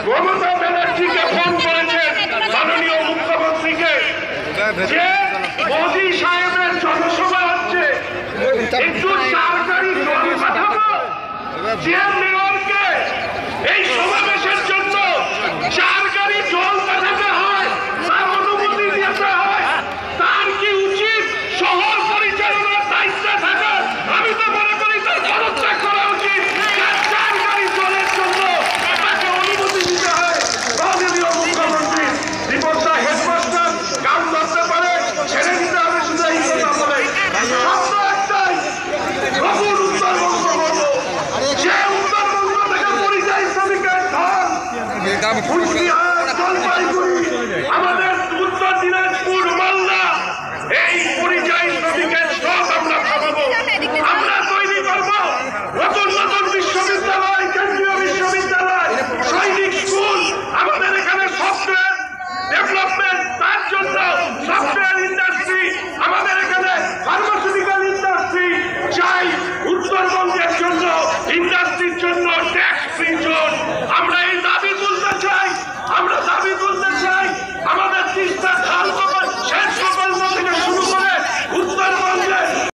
মমতা ব্যানার্জিকে ফোন করেছেন মাননীয় মুখ্যমন্ত্রীকে যে মোদী সাহেবের জনসভা হচ্ছে, একটু সরকারি জল পাঠাবো যে মেয়রকে এই সমাবেশের জন্য 4 গাড়ি জল পাঠাতে হয়, তার অনুমতি দিতে হয়। তার কি উচিত শহর পরিচালনার দায়িত্বে থাকা? আমি তো মনে করি তার পদত্যাগ করা উচিত। 4 গাড়ি জলের জন্য তাকে অনুমতি দিতে হয়। মাননীয় মুখ্যমন্ত্রী বিপদটা হেডমাস্টার কাম করতে পারে, ছেড়ে দিতে হবে শুধু এই কথা বলে। শব্দ একটাই, নতুন উত্তরবঙ্গ বলবো, যে উত্তরবঙ্গ থেকে পরিযায়ী শ্রমিকের ঢল কুচবিহার, জলপাইগুড়ি, আমাদের উত্তর দিনাজপুর, মালদা, এই পরিযায়ী শ্রমিকের সব আমরা খাওয়াবো। আমরা তৈরি করবো নতুন নতুন বিশ্ববিদ্যালয়, কেন্দ্রীয় বিশ্ববিদ্যালয়, সৈনিক স্কুল। আমাদের এখানে সফটওয়্যার ডেভেলপমেন্ট, তার জন্য সফটওয়্যার ইন্ডাস্ট্রি, আমাদের এখানে ফার্মাসিউটিক্যাল ইন্ডাস্ট্রি চাই। উত্তরবঙ্গের জন্য ইন্ডাস্ট্রির জন্য ট্যাক্স ফ্রি জোন,